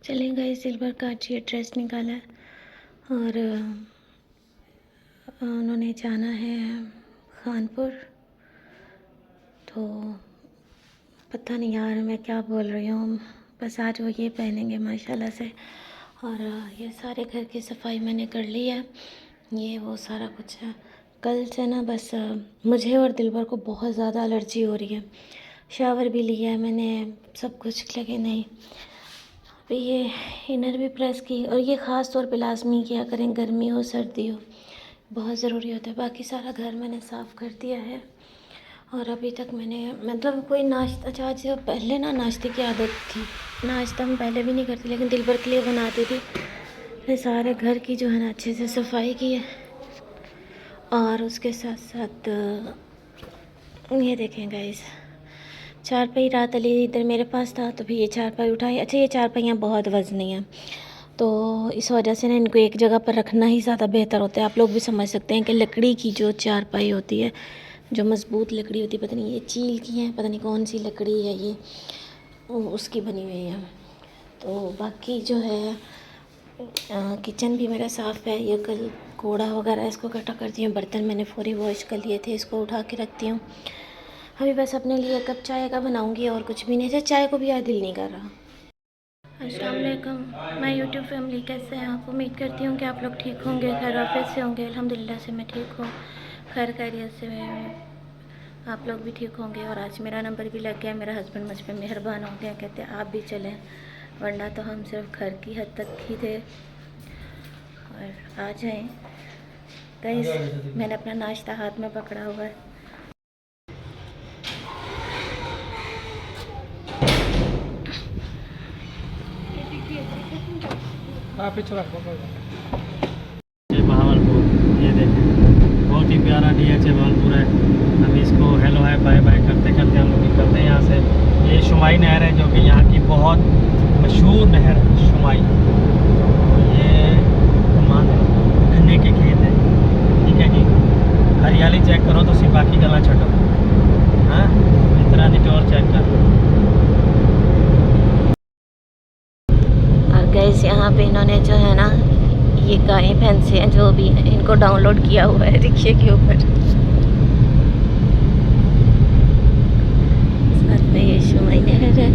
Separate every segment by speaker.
Speaker 1: चलें गए सिल्वर का अच्छी ड्रेस निकाला है और उन्होंने जाना है खानपुर। तो पता नहीं यार मैं क्या बोल रही हूँ, बस आज वो ये पहनेंगे माशाल्लाह से। और ये सारे घर की सफाई मैंने कर ली है, ये वो सारा कुछ है। कल से ना बस मुझे और दिलबर को बहुत ज़्यादा एलर्जी हो रही है। शावर भी लिया है मैंने, सब कुछ, लेकिन नहीं। अभी ये इनर भी प्रेस की, और ये ख़ास तौर पे लाजमी किया करें, गर्मी हो सर्दी हो, बहुत ज़रूरी होता है। बाकी सारा घर मैंने साफ़ कर दिया है। और अभी तक मैंने मतलब कोई नाश्ता, अच्छा आज पहले ना नाश्ते की आदत थी, नाश्ता मैं पहले भी नहीं करती, लेकिन दिलबर के लिए बनाती थी। फिर सारे घर की जो है ना अच्छे से सफाई की है, और उसके साथ साथ ये देखें गाइस, चारपाई रात अली इधर मेरे पास था, तो भी ये चारपाई उठाई। अच्छा ये चारपाइयाँ बहुत वज़नी हैं, तो इस वजह से ना इनको एक जगह पर रखना ही ज़्यादा बेहतर होता है। आप लोग भी समझ सकते हैं कि लकड़ी की जो चारपाई होती है, जो मज़बूत लकड़ी होती है, पता नहीं ये चील की है, पता नहीं कौन सी लकड़ी है ये, उसकी बनी हुई है। तो बाकी जो है किचन भी मेरा साफ़ है। ये कल कूड़ा वगैरह इसको इकट्ठा करती हूँ, बर्तन मैंने फौरी वॉश कर लिए थे, इसको उठा के रखती हूँ। अभी बस अपने लिए कप चाय का बनाऊँगी और कुछ भी नहीं। जैसे चाय को भी यार दिल नहीं कर रहा। अस्सलाम वालेकुम माय यूट्यूब फैमिली, कैसे हैं आप? उम्मीद करती हूँ कि आप लोग ठीक होंगे, खैर आफियत से होंगे। अल्हम्दुलिल्लाह से मैं ठीक हूँ, खैर खैरियत से आप लोग भी ठीक होंगे। और आज मेरा नंबर भी लग गया, मेरा हस्बैंड मुझ पर मेहरबान हो गया, कहते आप भी चलें, वरना तो हम सिर्फ घर की हद तक ही थे, और आ जाएं। गाइस मैंने अपना नाश्ता हाथ में पकड़ा हुआ है।
Speaker 2: भावलपुर, ये देखें बहुत ही प्यारा DH भावलपुर है। हम इसको हेलो है बाय बाय करते करते हम लोग निकलते हैं यहाँ से। ये शुमाई नहर है, जो कि यहाँ की बहुत मशहूर नहर है शुमाई। ये गन्ने के खेत है, ठीक है जी। हरियाली चेक करो तो सिर्फ बाकी गला छो। हाँ इतना निटोर चेक कर।
Speaker 1: और गैस यहाँ पे इन्होंने जो है ना ये गायें भैंसे हैं जो भी हैं, इनको डाउनलोड किया हुआ है रिक्शे के ऊपर। साथ में ये शुमाई नहर है।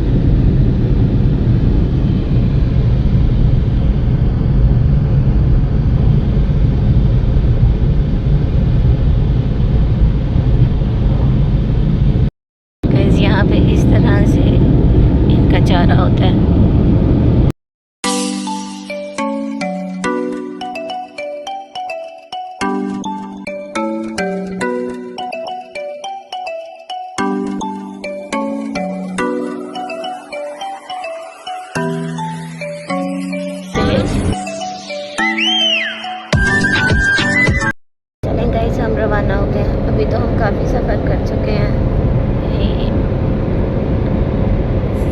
Speaker 1: गैस यहाँ पे इस तरह से इनका चारा होता है। चलें गाइस हम रवाना हो गए हैं। अभी तो हम काफ़ी सफ़र कर चुके हैं।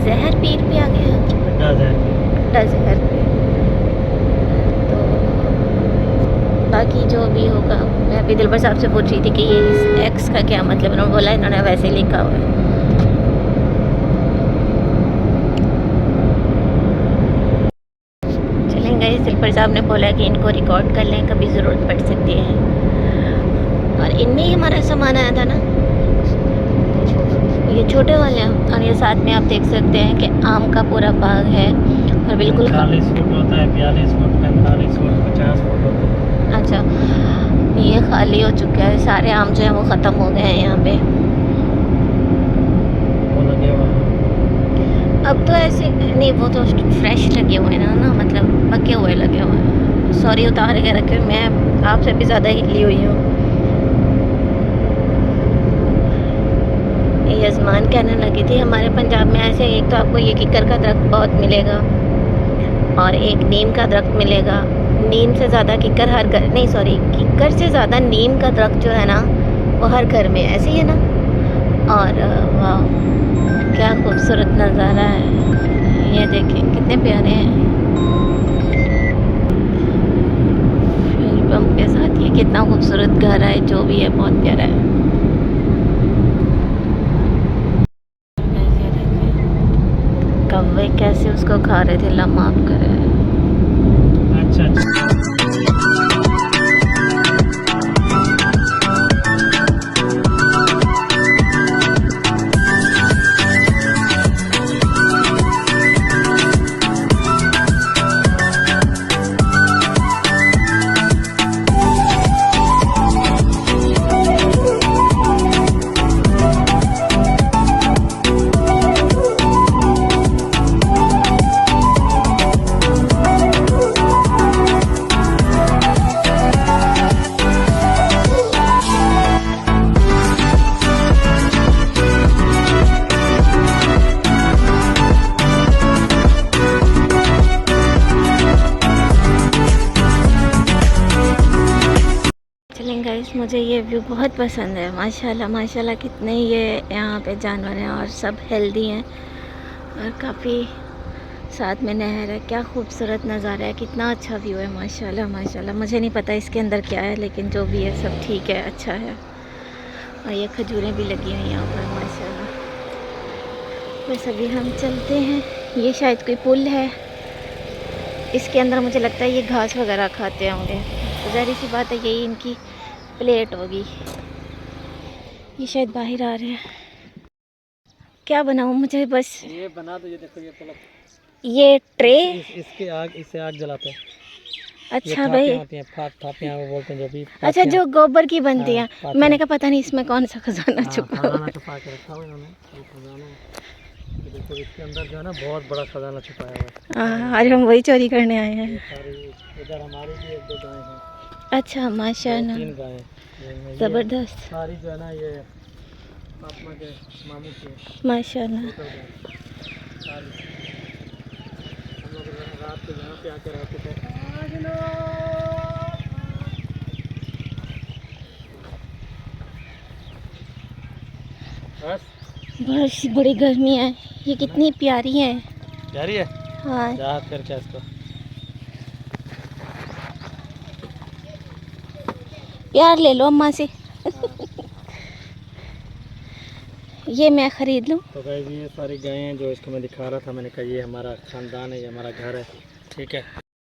Speaker 1: जहर पीर पे आ गए हैं, अड्डा जहर पे। तो बाकी जो भी होगा, मैं अभी दिलबर साहब से पूछ रही थी कि ये इस एक्स का क्या मतलब। उन्होंने बोला इन्होंने वैसे ही लिखा हुआ है। चलेंगे, दिलबर साहब ने बोला कि इनको रिकॉर्ड कर लें, कभी ज़रूरत पड़ सकती है। और इनमें ही हमारा सामान आया था ना, ये छोटे वाले हैं। और ये साथ में आप देख सकते हैं कि आम का पूरा बाग है, और बिल्कुल
Speaker 2: 40 फुट होता है, 42 फुट, 45 फुट, 50 फुट होता है।
Speaker 1: अच्छा ये खाली हो चुका है, सारे आम जो है वो ख़त्म हो गए हैं यहाँ पे।
Speaker 2: वो लगे हुए हैं।
Speaker 1: अब तो ऐसे नहीं, वो तो फ्रेश लगे हुए हैं ना, मतलब पके हुए लगे हुए हैं। सॉरी उतार के रखे, मैं आपसे भी ज़्यादा हिली हुई हूँ। यजमान कहने लगी थी हमारे पंजाब में ऐसे, एक तो आपको ये किक्कर का दरख्त बहुत मिलेगा, और एक नीम का दरख्त मिलेगा। नीम से ज़्यादा किक्कर हर घर, नहीं सॉरी, किक्कर से ज़्यादा नीम का दरख्त जो है ना वो हर घर में ऐसे ही है ना। और वाह क्या खूबसूरत नज़ारा है, ये देखें कितने प्यारे हैं। फ्यूल पंप के साथ ये कितना खूबसूरत घर है, जो भी है बहुत प्यारा है। कौवे कैसे उसको खा रहे थे, अल्लाह माफ करे।
Speaker 2: अच्छा अच्छा।
Speaker 1: गाइस मुझे ये व्यू बहुत पसंद है। माशाल्लाह माशाल्लाह कितने ये यहाँ पे जानवर हैं और सब हेल्दी हैं और काफ़ी साथ में नहर है। क्या खूबसूरत नज़ारा है, कितना अच्छा व्यू है। माशाल्लाह माशाल्लाह। मुझे नहीं पता इसके अंदर क्या है, लेकिन जो भी है सब ठीक है, अच्छा है। और ये खजूरें भी लगी हुई हैं यहाँ पर माशाल्लाह। बस अभी हम चलते हैं। ये शायद कोई पुल है, इसके अंदर मुझे लगता है ये घास वगैरह खाते होंगे, तो ज़ाहिर सी बात है यही इनकी प्लेट होगी। ये शायद बाहर आ रहे हैं। क्या बनाऊँ मुझे बस
Speaker 2: ये बना दो। ये देखो ये पलक,
Speaker 1: ये ट्रे
Speaker 2: इसके आग, इससे आग जलाते हैं।
Speaker 1: अच्छा भाई,
Speaker 2: थापियां वो बोलते हैं जो भी।
Speaker 1: अच्छा जो गोबर की बनती है।
Speaker 2: हाँ,
Speaker 1: मैंने कहा पता नहीं इसमें कौन सा खजाना छुपा हुआ
Speaker 2: खजाना छुपा के रखा हुआ इन्होंने। ये खजाना है, देखो इसके अंदर जो है ना बहुत बड़ा खजाना छुपाया हुआ है।
Speaker 1: आज हम वही चोरी करने आए हैं।
Speaker 2: ये सारी इधर हमारी भी 1-2 गायें हैं।
Speaker 1: अच्छा माशाल्लाह,
Speaker 2: 3 गायें
Speaker 1: ज़बरदस्त।
Speaker 2: सारी जो है ना ये फातिमा के मामू की है।
Speaker 1: माशाल्लाह।
Speaker 2: सारी हम लोग रात को यहाँ पे आके रहते थे।
Speaker 1: बस बड़ी गर्मी है। ये कितनी प्यारी है।
Speaker 2: प्यारी है।
Speaker 1: हाँ
Speaker 2: जा फिर क्या इसको।
Speaker 1: प्यार ले लो अम्मा से। ये मैं ख़रीद लूँ।
Speaker 2: तो गाइस ये सारी गायें हैं जो इसको मैं दिखा रहा था। मैंने कहा ये हमारा ख़ानदान है, ये हमारा घर है, ठीक है।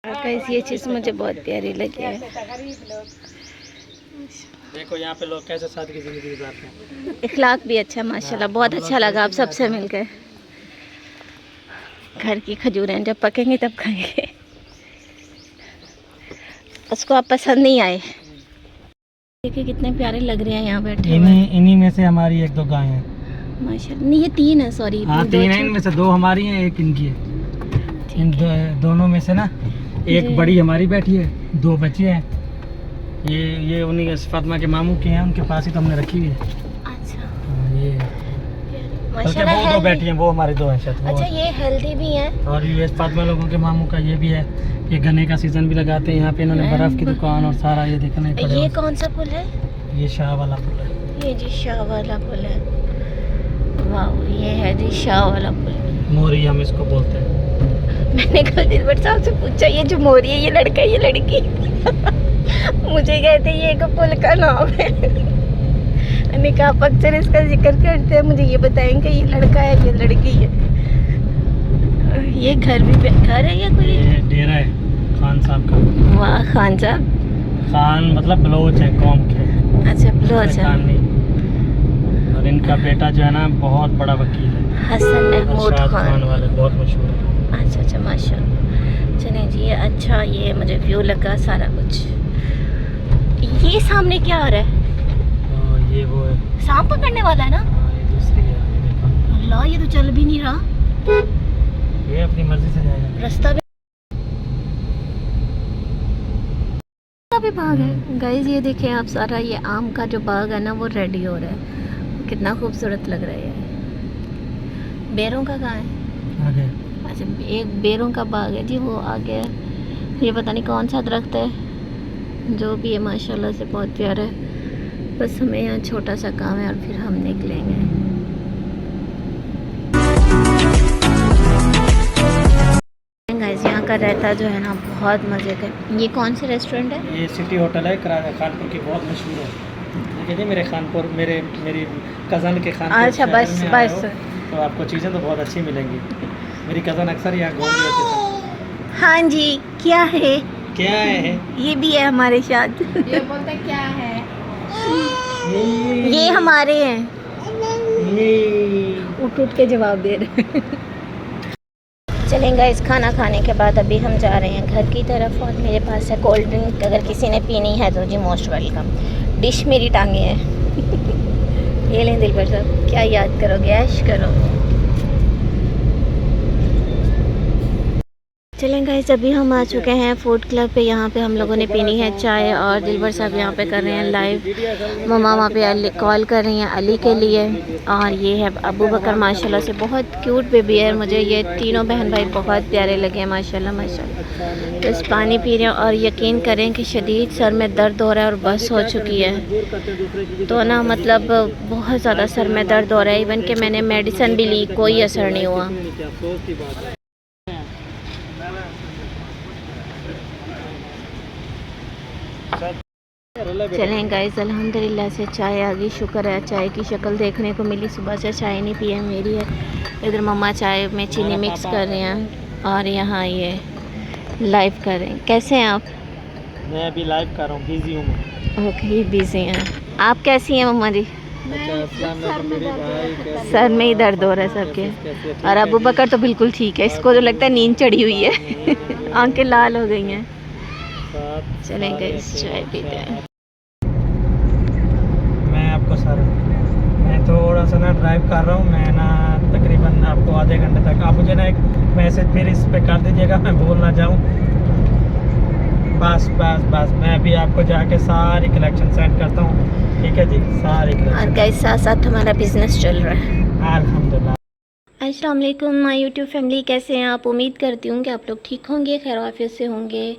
Speaker 1: गाइस ये चीज़ मुझे बहुत प्यारी लगी है।
Speaker 2: देखो यहाँ पे लोग कैसे सादगी की ज़िंदगी गुजारते हैं।
Speaker 1: इखलाक भी अच्छा माशाल्लाह। बहुत अच्छा लगा आप सबसे मिलकर। घर की खजूरें जब पकेंगे तब खाएंगे। उसको आप पसंद नहीं आए। देखिए कितने प्यारे लग रहे हैं यहाँ बैठे हुए।
Speaker 2: इन्हीं में से हमारी 1-2 गायें हैं।
Speaker 1: माशाल्लाह। नहीं ये 3 है, सॉरी।
Speaker 2: हाँ 3 है, इनमें से 2 हमारी हैं, 1 इनकी है। इन दोनों में से ना एक बड़ी हमारी बैठी है, 2 बच्चे हैं। ये उन्हीं फातिमा के मामू के हैं, उनके पास ही तो हमने रखी हुई है।
Speaker 1: अच्छा
Speaker 2: ये
Speaker 1: माशाल्लाह
Speaker 2: वो 2 बैठी हैं, वो हमारे 2 हैं शायद।
Speaker 1: अच्छा ये हेल्दी भी हैं।
Speaker 2: और ये फातिमा लोगों के मामू का ये भी है। ये गन्ने का सीजन भी लगाते हैं यहाँ पे इन्होंने, बर्फ़ की दुकान और सारा ये देखने पड़े।
Speaker 1: ये कौन सा पुल है?
Speaker 2: ये शाह वाला पुल है।
Speaker 1: ये जी शाह वाला पुल है। वाह ये है जी शाह वाला पुल।
Speaker 2: मोरी हम इसको बोलते हैं।
Speaker 1: मैंने कल दिलबर साहब से पूछा ये जो मोरी है ये लड़का है ये लड़की? मुझे कहते ये एक पुल का नाम है। मैंने कहा आप अक्सर इसका जिक्र करते हैं, मुझे ये बताएंगे ये लड़का है ये लड़की है। ये घर भी घर है या कोई?
Speaker 2: ये डेरा है खान साहब का।
Speaker 1: वाह खान साहब।
Speaker 2: खान मतलब बलोच है कौम के।
Speaker 1: अच्छा बलोच है।
Speaker 2: खान नहीं। और इनका बेटा जो है ना बहुत बड़ा वकील है,
Speaker 1: हसन महमूद
Speaker 2: खान वाले, बहुत मशहूर है।
Speaker 1: अच्छा अच्छा माशाल्लाह। चलिए जी ये अच्छा, ये मुझे व्यू लगा सारा कुछ। ये सामने क्या आ रहा है?
Speaker 2: ये वो है
Speaker 1: सांप पकड़ने वाला है ना?
Speaker 2: ये दूसरी है, ये देखो।
Speaker 1: अल्लाह ये तो चल भी नहीं रहा।
Speaker 2: ये अपनी मर्जी से जाएगा।
Speaker 1: रास्ता भी बाग है। गाइस ये देखें आप, सारा ये आम का जो बाग है ना वो रेडी हो रहा है। कितना खूबसूरत लग रहा है। बेरों का कहाँ है?
Speaker 2: आगे।
Speaker 1: अच्छा एक बेरों का बाग है जी, वो आगे है। ये पता नहीं कौन सा दरख्त है, जो भी है माशाल्लाह से बहुत प्यारा है। बस हमें यहाँ छोटा सा काम है और फिर हम निकलेंगे। गाइस यहाँ का रहता जो है ना बहुत मज़े का। ये कौन से रेस्टोरेंट है?
Speaker 2: ये सिटी होटल है खानपुर की, बहुत मशहूर है। देखिए मेरे खानपुर मेरी कज़न के खानपुर।
Speaker 1: अच्छा बस बस
Speaker 2: तो आपको चीज़ें तो बहुत अच्छी मिलेंगी। मेरी कज़न अक्सर यहाँ घूम रही होती है।
Speaker 1: हाँ जी, क्या है?
Speaker 2: क्या है?
Speaker 1: ये भी है हमारे साथ।
Speaker 3: ये बोलते क्या है?
Speaker 1: ये हमारे हैं।
Speaker 2: ये
Speaker 1: उठ उठ के जवाब दे रहे। चलेंगे इस खाना खाने के बाद अभी हम जा रहे हैं घर की तरफ और मेरे पास है कोल्ड ड्रिंक, अगर किसी ने पीनी है तो जी मोस्ट वेलकम। डिश मेरी टांगे हैं। ये लें दिलबर साहब, क्या याद करोगे, ऐश करो। चलें गाइस, अभी हम आ चुके हैं फूड क्लब पे। यहाँ पे हम लोगों ने पीनी है चाय और दिलबर साहब यहाँ पे कर रहे हैं लाइव। मम्मा वहाँ पे कॉल कर रही हैं अली के लिए। और ये है अबू बकर, माशाल्लाह से बहुत क्यूट बेबी है। मुझे ये तीनों बहन भाई बहुत प्यारे लगे हैं माशाल्लाह माशाल्लाह। बस पानी पी रहे हैं और यकीन करें कि शदीद सर में दर्द हो रहा है और बस हो चुकी है तो ना, मतलब बहुत ज़्यादा सर में दर्द हो रहा है। इवन कि मैंने मेडिसिन भी ली, कोई असर नहीं हुआ। चलें गाइस, अल्हम्दुलिल्लाह से चाय आ गई, शुक्र है चाय की शक्ल देखने को मिली। सुबह से चाय नहीं पी है मेरी है। इधर मम्मा चाय में चीनी मिक्स कर रहे हैं और यहाँ ये लाइव कर रहे हैं। कैसे हैं आप?
Speaker 2: मैं अभी लाइव कर रहा हूँ, बिजी हूँ मैं।
Speaker 1: ओके, बिजी हैं आप। कैसी हैं मम्मा जी? सर में ही दर्द हो रहा है सबके। और अबू बकर तो बिल्कुल ठीक है, इसको तो लगता है नींद चढ़ी हुई है। आंखें लाल हो गई हैं। चलें गाइस, चाय पीते हैं।
Speaker 2: मैं आपको सर, मैं थोड़ा सा ना ड्राइव कर रहा हूँ मैं ना, तकरीबन आपको आधे घंटे तक आप मुझे ना एक मैसेज फिर इस पे कर दीजिएगा, मैं भूल ना जाऊँ। बस बस बस, मैं अभी आपको जाके सारी कलेक्शन सेंड करता हूँ, ठीक है जी, सारी
Speaker 1: और
Speaker 2: कलेक्शन।
Speaker 1: गाइस साथ साथ हमारा बिजनेस चल रहा है।
Speaker 2: अल्हम्दुलिल्लाह।
Speaker 1: अस्सलाम वालेकुम माय यूट्यूब फैमिली, कैसे हैं आप? उम्मीद करती हूँ कि आप लोग ठीक होंगे, खैर आफियत से होंगे।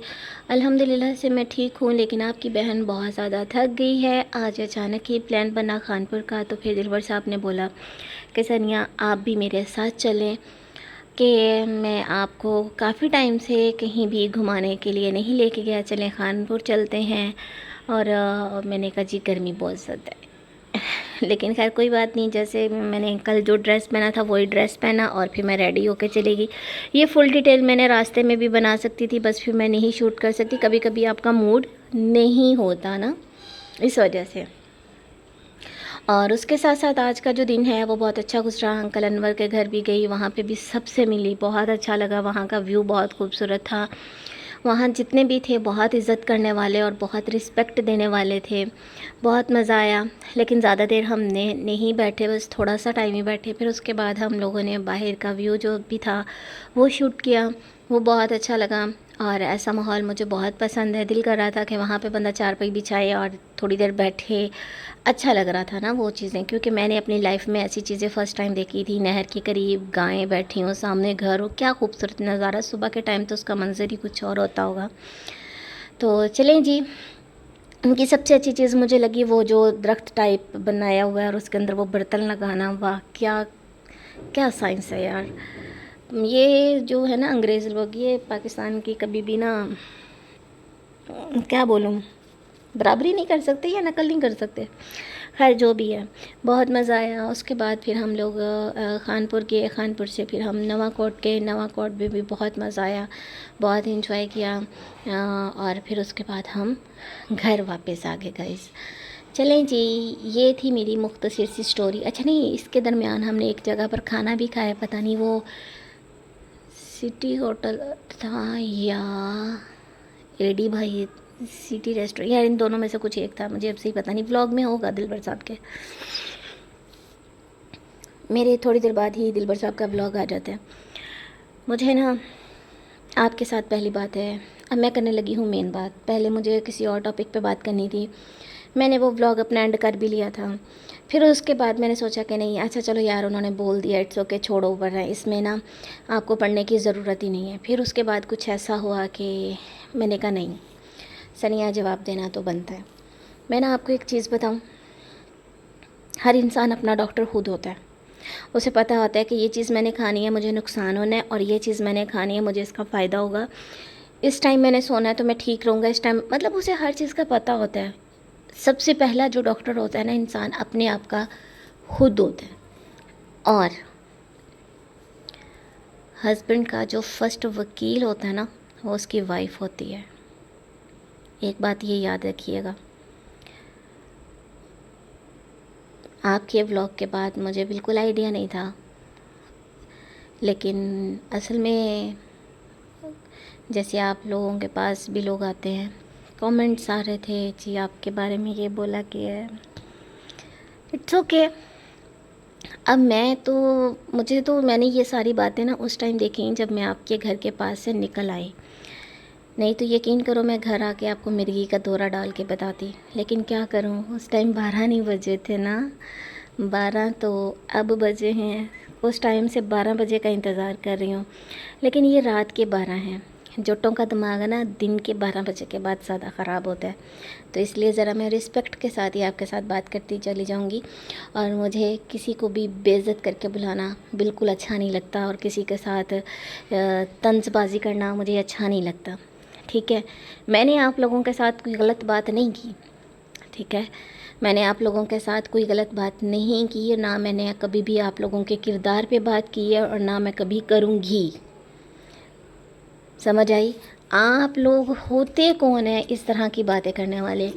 Speaker 1: अल्हम्दुलिल्लाह से मैं ठीक हूँ, लेकिन आपकी बहन बहुत ज़्यादा थक गई है। आज अचानक ही प्लान बना खानपुर का, तो फिर दिलबर साहब ने बोला कि सनिया आप भी मेरे साथ चलें, कि मैं आपको काफ़ी टाइम से कहीं भी घुमाने के लिए नहीं लेके गया, चलें खानपुर चलते हैं। और मैंने कहा जी गर्मी बहुत ज़्यादा है। लेकिन खैर कोई बात नहीं, जैसे मैंने कल जो ड्रेस पहना था वही ड्रेस पहना और फिर मैं रेडी होकर चली गई। ये फुल डिटेल मैंने रास्ते में भी बना सकती थी, बस फिर मैं नहीं शूट कर सकती। कभी कभी आपका मूड नहीं होता ना, इस वजह से। और उसके साथ साथ आज का जो दिन है वो बहुत अच्छा गुजरा। अंकल अनवर के घर भी गई, वहाँ पे भी सबसे मिली, बहुत अच्छा लगा। वहाँ का व्यू बहुत खूबसूरत था। वहाँ जितने भी थे बहुत इज़्ज़त करने वाले और बहुत रिस्पेक्ट देने वाले थे, बहुत मज़ा आया। लेकिन ज़्यादा देर हमने नहीं बैठे, बस थोड़ा सा टाइम ही बैठे। फिर उसके बाद हम लोगों ने बाहर का व्यू जो भी था वो शूट किया, वो बहुत अच्छा लगा। और ऐसा माहौल मुझे बहुत पसंद है। दिल कर रहा था कि वहाँ पे बंदा चारपाई बिछाए और थोड़ी देर बैठे, अच्छा लग रहा था ना वो चीज़ें, क्योंकि मैंने अपनी लाइफ में ऐसी चीज़ें फ़र्स्ट टाइम देखी थी। नहर के करीब गायें बैठी हों, सामने घर हो, क्या खूबसूरत नज़ारा। सुबह के टाइम तो उसका मंजर ही कुछ और होता होगा। तो चलें जी, उनकी सबसे अच्छी चीज़ मुझे लगी वो जो दरख्त टाइप बनाया हुआ है और उसके अंदर वो बर्तन लगाना। वाह, क्या क्या साइंस है यार। ये जो है ना अंग्रेज़ लोग, ये पाकिस्तान की कभी भी ना, क्या बोलूँ, बराबरी नहीं कर सकते या नकल नहीं कर सकते। खैर जो भी है, बहुत मज़ा आया। उसके बाद फिर हम लोग खानपुर गए, खानपुर से फिर हम नवाकोट गए। नवाकोट में भी बहुत मज़ा आया, बहुत इंजॉय किया। और फिर उसके बाद हम घर वापस आ गए गाइस। चलें जी, ये थी मेरी मुख्तसर सी स्टोरी। अच्छा नहीं, इसके दरमियान हमने एक जगह पर खाना भी खाया, पता नहीं वो सिटी होटल था या एडी भाई सिटी रेस्टोरेंट, यार इन दोनों में से कुछ एक था, मुझे अब सही पता नहीं। व्लॉग में होगा दिलबर साहब के, मेरे थोड़ी देर बाद ही दिलबर साहब का व्लॉग आ जाता है। मुझे ना आपके साथ पहली बात है, अब मैं करने लगी हूँ मेन बात। पहले मुझे किसी और टॉपिक पे बात करनी थी, मैंने वो व्लॉग अपना एंड कर भी लिया था। फिर उसके बाद मैंने सोचा कि नहीं, अच्छा चलो यार उन्होंने बोल दिया, इट्स ओके, छोड़ो ऊपर है, इसमें ना आपको पढ़ने की ज़रूरत ही नहीं है। फिर उसके बाद कुछ ऐसा हुआ कि मैंने कहा नहीं सनिया, जवाब देना तो बनता है। मैं ना आपको एक चीज़ बताऊं, हर इंसान अपना डॉक्टर खुद होता है। उसे पता होता है कि ये चीज़ मैंने खानी है, मुझे नुकसान होना है, और ये चीज़ मैंने खानी है, मुझे इसका फ़ायदा होगा। इस टाइम मैंने सोना है तो मैं ठीक रहूँगा, इस टाइम, मतलब उसे हर चीज़ का पता होता है। सबसे पहला जो डॉक्टर होता है ना इंसान, अपने आप का खुद होता है। और हस्बैंड का जो फर्स्ट वकील होता है ना, वो उसकी वाइफ होती है। एक बात ये याद रखिएगा। आपके व्लॉग के बाद मुझे बिल्कुल आइडिया नहीं था, लेकिन असल में जैसे आप लोगों के पास भी लोग आते हैं, कमेंट्स आ रहे थे जी आपके बारे में ये बोला कि है, इट्स ओके। अब मैंने ये सारी बातें ना उस टाइम देखी जब मैं आपके घर के पास से निकल आई। नहीं तो यकीन करो मैं घर आके आपको मिर्गी का दौरा डाल के बताती, लेकिन क्या करूं, उस टाइम 12 नहीं बजे थे ना। 12 तो अब बजे हैं, उस टाइम से 12 बजे का इंतज़ार कर रही हूँ, लेकिन ये रात के 12 हैं। जोटों का दिमाग है ना, दिन के 12 बजे के बाद ज़्यादा ख़राब होता है, तो इसलिए ज़रा मैं रिस्पेक्ट के साथ ही आपके साथ बात करती चली जाऊँगी। और मुझे किसी को भी बेइज्जत करके बुलाना बिल्कुल अच्छा नहीं लगता, और किसी के साथ तंजबाजी करना मुझे अच्छा नहीं लगता। ठीक है, मैंने आप लोगों के साथ कोई गलत बात नहीं की। ठीक है, मैंने आप लोगों के साथ कोई गलत बात नहीं की है, ना मैंने कभी भी आप लोगों के किरदार पे बात की है, और ना मैं कभी करूँगी। समझ आई? आप लोग होते कौन है इस तरह की बातें करने वाले?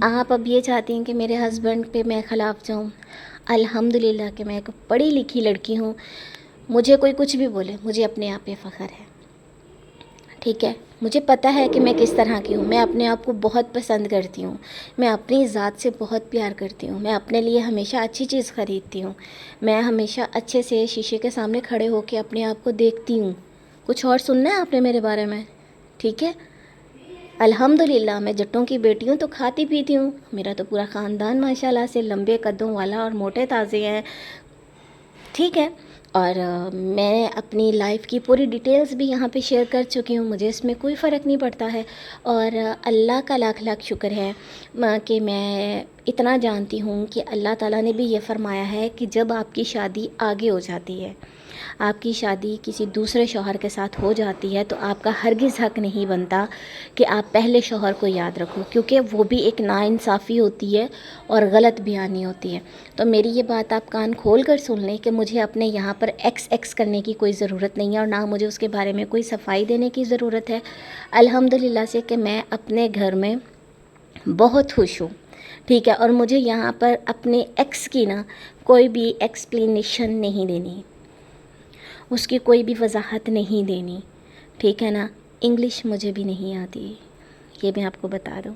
Speaker 1: आप अब ये चाहती हैं कि मेरे हस्बैंड पे मैं ख़िलाफ़ जाऊँ। अल्हम्दुलिल्लाह कि मैं एक पढ़ी लिखी लड़की हूँ, मुझे कोई कुछ भी बोले, मुझे अपने आप पे फ़ख्र है। ठीक है, मुझे पता है कि मैं किस तरह की हूँ। मैं अपने आप को बहुत पसंद करती हूँ, मैं अपनी ज़ात से बहुत प्यार करती हूँ, मैं अपने लिए हमेशा अच्छी चीज़ ख़रीदती हूँ, मैं हमेशा अच्छे से शीशे के सामने खड़े होकर अपने आप को देखती हूँ। कुछ और सुनना है आपने मेरे बारे में? ठीक है, अल्हम्दुलिल्लाह मैं जट्टों की बेटी हूँ तो खाती पीती हूँ। मेरा तो पूरा ख़ानदान माशाल्लाह से लंबे कदों वाला और मोटे ताज़े हैं। ठीक है, और मैं अपनी लाइफ की पूरी डिटेल्स भी यहाँ पे शेयर कर चुकी हूँ, मुझे इसमें कोई फ़र्क नहीं पड़ता है। और अल्लाह का लाख लाख शुक्र है कि मैं इतना जानती हूँ कि अल्लाह ताला ने भी ये फ़रमाया है कि जब आपकी शादी आगे हो जाती है, आपकी शादी किसी दूसरे शौहर के साथ हो जाती है, तो आपका हरगिज़ हक़ नहीं बनता कि आप पहले शौहर को याद रखो, क्योंकि वो भी एक नाइंसाफ़ी होती है और गलत बयानी होती है। तो मेरी ये बात आप कान खोल कर सुन लें कि मुझे अपने यहाँ पर एक्स करने की कोई ज़रूरत नहीं है, और ना मुझे उसके बारे में कोई सफाई देने की ज़रूरत है। अल्हम्दुलिल्लाह से कि मैं अपने घर में बहुत खुश हूँ। ठीक है, और मुझे यहाँ पर अपने एक्स की ना कोई भी एक्सप्लेनेशन नहीं देनी, उसकी कोई भी वजाहत नहीं देनी। ठीक है ना, इंग्लिश मुझे भी नहीं आती, ये मैं आपको बता दूँ।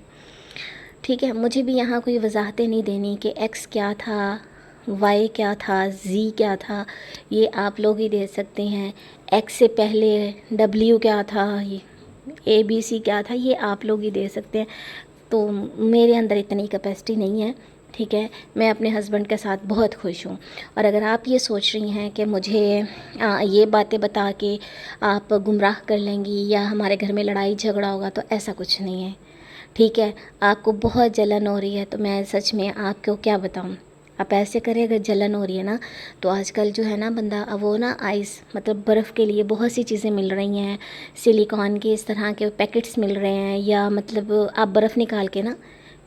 Speaker 1: ठीक है, मुझे भी यहाँ कोई वजाहतें नहीं देनी कि एक्स क्या था, वाई क्या था, जी क्या था, ये आप लोग ही दे सकते हैं। एक्स से पहले डब्ल्यू क्या था, ये ABC क्या था, ये आप लोग ही दे सकते हैं। तो मेरे अंदर इतनी कैपेसिटी नहीं है। ठीक है, मैं अपने हस्बैंड के साथ बहुत खुश हूँ। और अगर आप ये सोच रही हैं कि मुझे ये बातें बता के आप गुमराह कर लेंगी या हमारे घर में लड़ाई झगड़ा होगा, तो ऐसा कुछ नहीं है। ठीक है, आपको बहुत जलन हो रही है तो मैं सच में आपको क्या बताऊँ। आप ऐसे करें, अगर जलन हो रही है ना, तो आजकल जो है ना बंदा, अब वो ना आइस मतलब बर्फ़ के लिए बहुत सी चीज़ें मिल रही हैं, सिलिकॉन के इस तरह के पैकेट्स मिल रहे हैं, या मतलब आप बर्फ़ निकाल के ना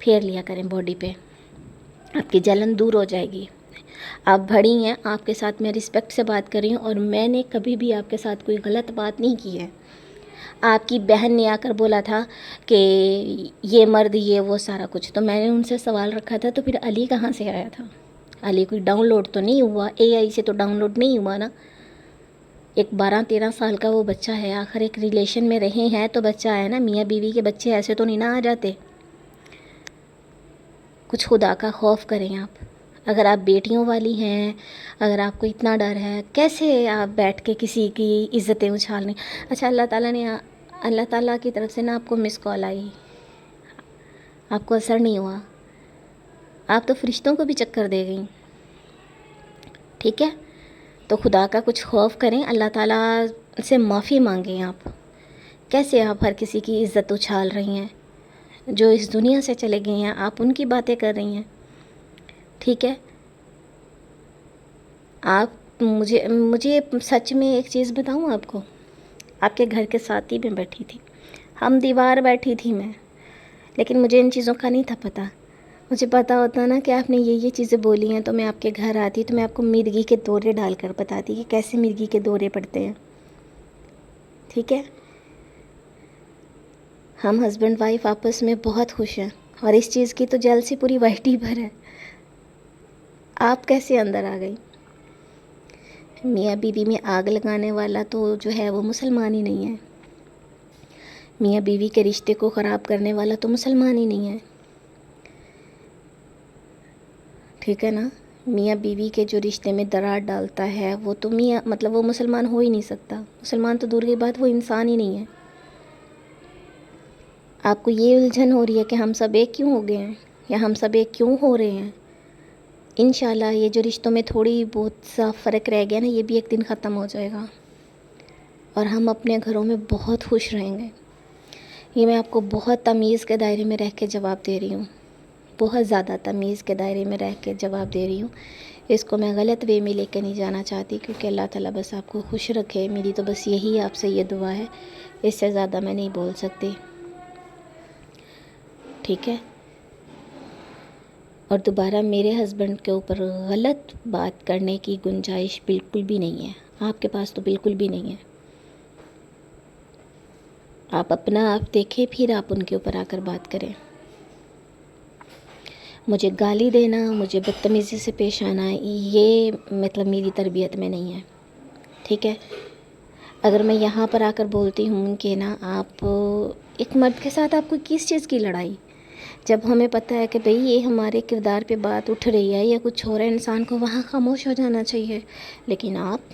Speaker 1: फेर लिया करें बॉडी पे, आपकी जलन दूर हो जाएगी। आप बड़ी हैं, आपके साथ मैं रिस्पेक्ट से बात कर रही हूँ, और मैंने कभी भी आपके साथ कोई गलत बात नहीं की है। आपकी बहन ने आकर बोला था कि ये मर्द ये वो सारा कुछ, तो मैंने उनसे सवाल रखा था, तो फिर अली कहाँ से आया था? अली कोई डाउनलोड तो नहीं हुआ, AI से तो डाउनलोड नहीं हुआ ना। एक 12-13 साल का वो बच्चा है, आखिर एक रिलेशन में रहे हैं तो बच्चा है ना। मियाँ बीवी के बच्चे ऐसे तो नहीं ना आ जाते। कुछ खुदा का खौफ करें आप। अगर आप बेटियों वाली हैं, अगर आपको इतना डर है, कैसे आप बैठ के किसी की इज़्ज़तें उछालने। अच्छा, अल्लाह ताला की तरफ से ना आपको मिस कॉल आई, आपको असर नहीं हुआ, आप तो फरिश्तों को भी चक्कर दे गई। ठीक है, तो खुदा का कुछ खौफ करें, अल्लाह ताला से माफ़ी मांगें आप। कैसे आप हर किसी की इज़्ज़त उछाल रही हैं? जो इस दुनिया से चले गए हैं, आप उनकी बातें कर रही हैं। ठीक है, आप मुझे सच में एक चीज़ बताऊँ आपको, आपके घर के साथ ही मैं बैठी थी, हम दीवार बैठी थी मैं, लेकिन मुझे इन चीज़ों का नहीं था पता। मुझे पता होता ना कि आपने ये चीज़ें बोली हैं, तो मैं आपके घर आती, तो मैं आपको मिर्गी के दौरे डालकर बताती कि कैसे मिर्गी के दौरे पड़ते हैं। ठीक है। हम हस्बैंड वाइफ आपस में बहुत खुश हैं और इस चीज़ की तो जेलसी पूरी वाइटी भर है। आप कैसे अंदर आ गई? मियाँ बीवी में आग लगाने वाला तो जो है वो मुसलमान ही नहीं है। मियाँ बीवी के रिश्ते को ख़राब करने वाला तो मुसलमान ही नहीं है, ठीक है ना। मियाँ बीवी के जो रिश्ते में दरार डालता है वो तो मियाँ मतलब वो मुसलमान हो ही नहीं सकता। मुसलमान तो दूर की बात, वो इंसान ही नहीं है। आपको ये उलझन हो रही है कि हम सब एक क्यों हो गए हैं या हम सब एक क्यों हो रहे हैं। इंशाल्लाह ये जो रिश्तों में थोड़ी बहुत सा फ़र्क रह गया ना, ये भी एक दिन ख़त्म हो जाएगा और हम अपने घरों में बहुत खुश रहेंगे। ये मैं आपको बहुत तमीज़ के दायरे में रह के जवाब दे रही हूँ, बहुत ज़्यादा तमीज़ के दायरे में रह के जवाब दे रही हूँ। इसको मैं गलत वे में लेकर नहीं जाना चाहती, क्योंकि अल्लाह ताला बस आपको खुश रखे। मेरी तो बस यही आपसे ये दुआ है, इससे ज़्यादा मैं नहीं बोल सकती, ठीक है। और दोबारा मेरे हस्बैंड के ऊपर गलत बात करने की गुंजाइश बिल्कुल भी नहीं है, आपके पास तो बिल्कुल भी नहीं है। आप अपना आप देखें, फिर आप उनके ऊपर आकर बात करें। मुझे गाली देना, मुझे बदतमीज़ी से पेश आना, ये मतलब मेरी तरबियत में नहीं है, ठीक है। अगर मैं यहाँ पर आकर बोलती हूँ कि ना आप एक मर्द के साथ आपको किस चीज़ की लड़ाई, जब हमें पता है कि भाई ये हमारे किरदार पे बात उठ रही है या कुछ हो रहा है, इंसान को वहाँ खामोश हो जाना चाहिए। लेकिन आप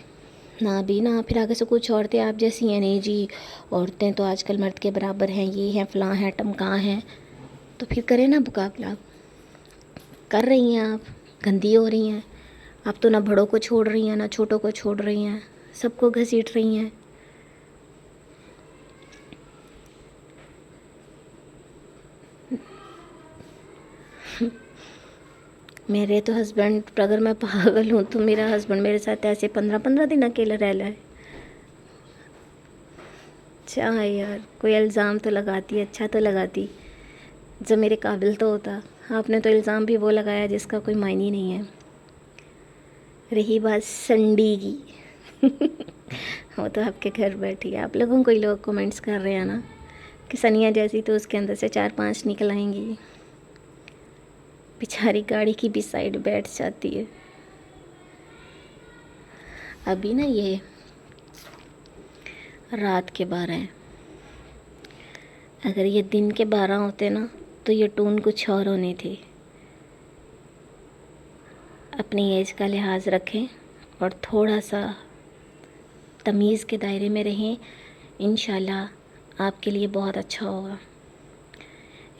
Speaker 1: ना भी ना, फिर आगे से कुछ औरतें आप जैसी हैं, नहीं जी औरतें तो आजकल मर्द के बराबर हैं, ये हैं फ़लाँ हैं टमकाँ हैं, तो फिर करें ना मुकाबला। कर रही हैं आप, गंदी हो रही हैं आप तो, ना बड़ों को छोड़ रही हैं ना छोटों को छोड़ रही हैं, सबको घसीट रही हैं। मेरे तो हस्बैंड, अगर मैं पागल हूँ तो मेरा हस्बैंड मेरे साथ ऐसे 15-15 दिन अकेला रह रहा है। अच्छा यार, कोई इल्ज़ाम तो लगाती, अच्छा तो लगाती, जब मेरे काबिल तो होता। आपने तो इल्ज़ाम भी वो लगाया जिसका कोई मायने नहीं है। रही बात संडी की वो तो आपके घर बैठी है। आप लोगों को ही लोग कमेंट्स कर रहे हैं ना कि सनिया जैसी तो उसके अंदर से 4-5 निकल आएंगी, बेचारी गाड़ी की भी साइड बैठ जाती है। अभी ना ये रात के 12 हैं, अगर ये दिन के 12 होते ना तो ये टून कुछ और होनी थी। अपनी एज का लिहाज रखें और थोड़ा सा तमीज़ के दायरे में रहें, इंशाल्लाह आपके लिए बहुत अच्छा होगा।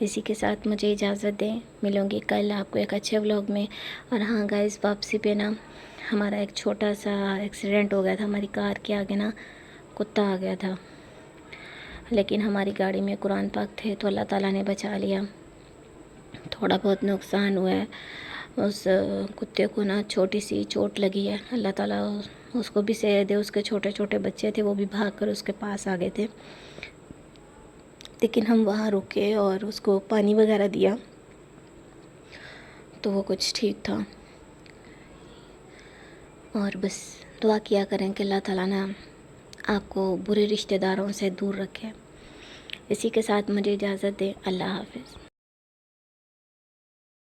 Speaker 1: इसी के साथ मुझे इजाज़त दें, मिलूँगी कल आपको एक अच्छे व्लॉग में। और हाँ गाइस, वापसी पे ना हमारा एक छोटा सा एक्सीडेंट हो गया था। हमारी कार के आगे ना कुत्ता आ गया था, लेकिन हमारी गाड़ी में कुरान पाक थे तो अल्लाह ताला ने बचा लिया। थोड़ा बहुत नुकसान हुआ है, उस कुत्ते को ना छोटी सी चोट लगी है, अल्लाह ताला उसको भी सेहत दे। उसके छोटे छोटे बच्चे थे, वो भी भागकर उसके पास आ गए थे, लेकिन हम वहाँ रुके और उसको पानी वगैरह दिया तो वो कुछ ठीक था। और बस दुआ किया करें कि अल्लाह ताला ना आपको बुरे रिश्तेदारों से दूर रखे। इसी के साथ मुझे इजाज़त दें, अल्लाह हाफ़िज़।